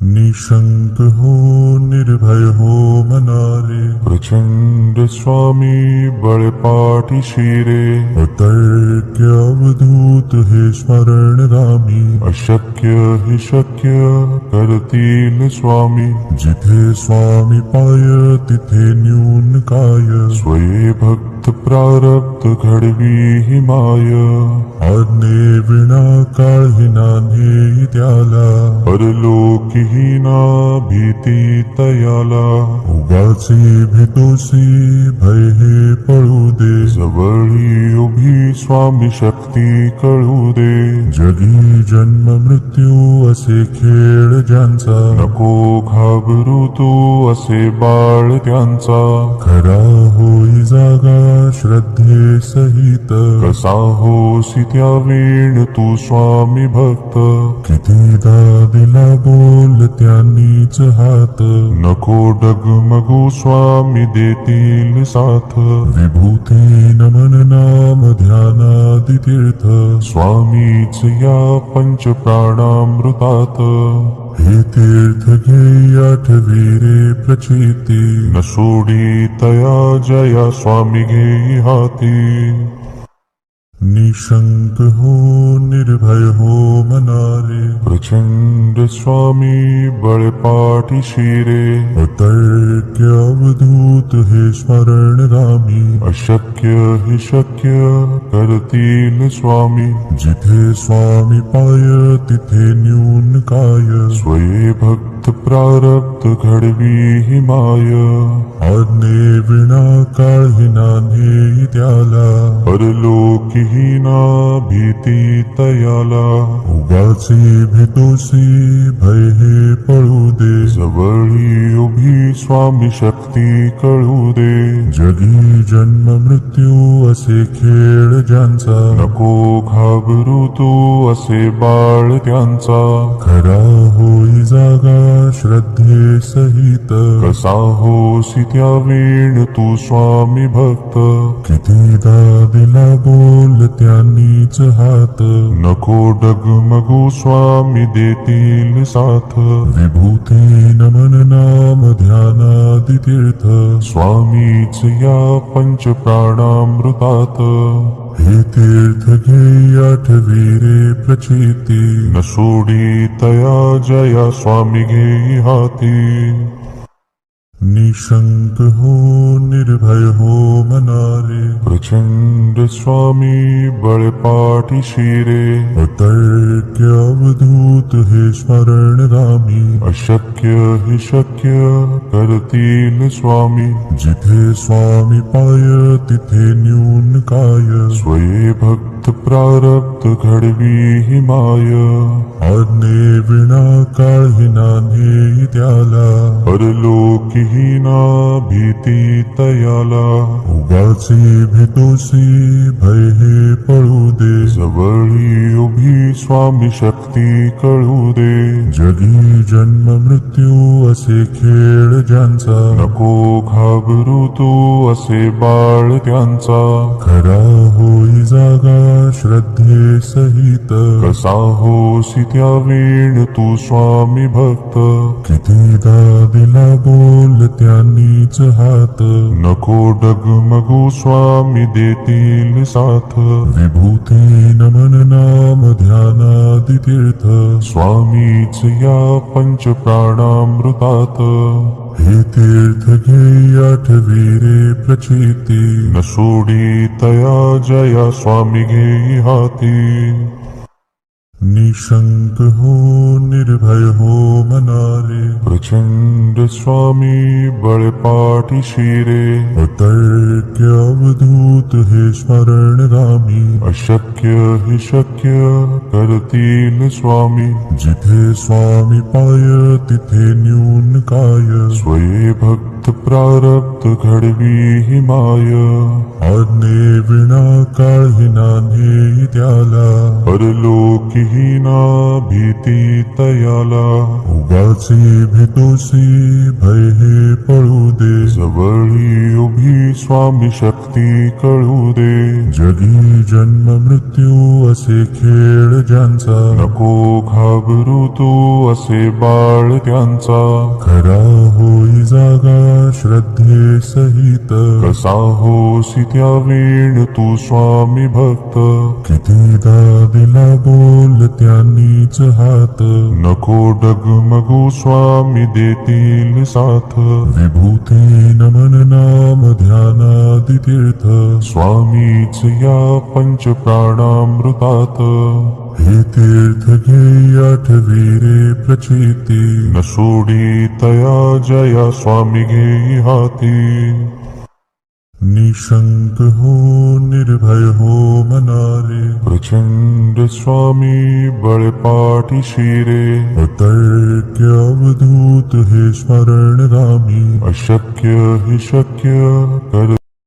निशंक हो निर्भय हो मनारे, प्रचंड स्वामी बळपाठी शिरे. अतर्क्य अवधूत हे स्मरणगामी, अशक्य हि शक्य करतील स्वामी. जिथे स्वामी पाय तिथे न्यून काय, स्वये भक्त प्रारब्ध घडवी हि माय. आज्ञे विना काळही नान्हे त्याला, परलोकी ही ना भीती तयाला. उगाचे भीतोसी भय हे पळू दे, जवळी उभी स्वामी शक्ती कळू दे. जगी जन्म मृत्यू असे खेळ ज्यांचा, नको घाबरू तू असे बाळ त्यांचा. खरा होई जागा श्रद्धे सहित, कसा होसी त्या वेळ तू स्वामी भक्त. कितीदा दिला बोल त्यांनीच हात, नको डगमगू स्वामी देतील साथ. विभूती नमन नाम ध्यानादि तीर्थ, स्वामीच या पंच प्राणामृतात. हे तीर्थ घे आठवी रे प्रचिती, न सोडी तया जया स्वामी घे हाती. निशंक हो निर्भय हो मनारे, प्रचंड स्वामी बळपाठी शिरे. अतर्क्य अवधूत हे स्मरणगामी, अशक्य हि शक्य करतील स्वामी. जिथे स्वामी पाय तिथे न्यून काय, स्वये भक्त प्रारब्ध घडवी हि माय. आज्ञे विना काळही नान्हे त्याला, परलोकी ही ना भीती तयाला. उगाचे भीतोसी भय हे पळू दे, जवळी उभी स्वामी शक्ती कळू दे. जगी जन्म मृत्यू असे खेळ ज्यांचा, नको घाबरू तू असे बाळ त्यांचा. खरा होई जागा श्रद्धे सहित, कसा होसी त्या वेळ तू स्वामी भक्त. कितीदा दिला बोल त्यांनीच हात, नको डगमगू स्वामी देतील साथ. विभूती नमन नाम ध्यानादि तीर्थ, स्वामीच या पंच प्राणामृतात. हे तीर्थ घे आठवी रे प्रचिती, न सोडी तया जया स्वामी घे हाती. निशंक हो निर्भय हो मनारे, प्रचंड स्वामी बळपाठी शिरे. अतर्क्य अवधूत हे स्मरणगामी, अशक्य हि शक्य करतील स्वामी. जिथे स्वामी पाय तिथे न्यून काय, स्वये भक्त प्रारब्ध घडवी हि माय. आज्ञे विना काळही नान्हे त्याला, परलोकी ही ना भीती तयाला. उगाचे भीतोसी भय हे पळू दे, जवळी उभी स्वामी शक्ती कळू दे. जगी जन्म मृत्यू असे खेळ ज्यांचा, नको घाबरू तू असे बाळ त्यांचा. खरा होई जागा श्रद्धे सहित, कसा होसी त्या वेळ तू स्वामी भक्त. कितीदा दिला बोल त्यांनीच हात, नको डगमगू स्वामी देतील साथ. विभूती नमन नाम ध्यानादि तीर्थ, स्वामीच या पंच प्राणामृतात. हे तीर्थ घे आठवी रे प्रचिती, न सोडी तया जया स्वामी घे हाती. निशंक हो निर्भय हो मनारे, प्रचंड स्वामी बळपाठी शिरे. अतर्क्य अवधूत हे स्मरणगामी, अशक्य हि शक्य करतील स्वामी. जिथे स्वामी पाय तिथे न्यून काय, स्वये भक्त प्रारब्ध घडवी हि माय. आज्ञे विना काळही नान्हे त्याला, परलोकी ही ना भीती तयाला. उगाचे तोसी भय हे पळू दे. जवळी उभी स्वामी शक्ती कळू दे. जगी जन्म मृत्यू असे खेळ ज्यांचा, नको घाबरू तू असे बाळ त्यांचा. खरा होई जागा श्रद्धे सहित, कसा होसी त्या वेळ तू स्वामी भक्त. कितीदा दिला बोल त्यांनीच हात, नको डगमगू स्वामी देतील साथ. विभूती नमन नाम ध्यानादि तीर्थ, स्वामीच या पंच प्राणामृतात. हे तीर्थ घे आठवी रे प्रचिती, न सोडी तया जया स्वामी घेई हाती. निशंक हो निर्भय हो मनारे, प्रचंड स्वामी बळपाठी शिरे. अतर्क्य अवधूत हे स्मरण रामी, अशक्य हि शक्य कर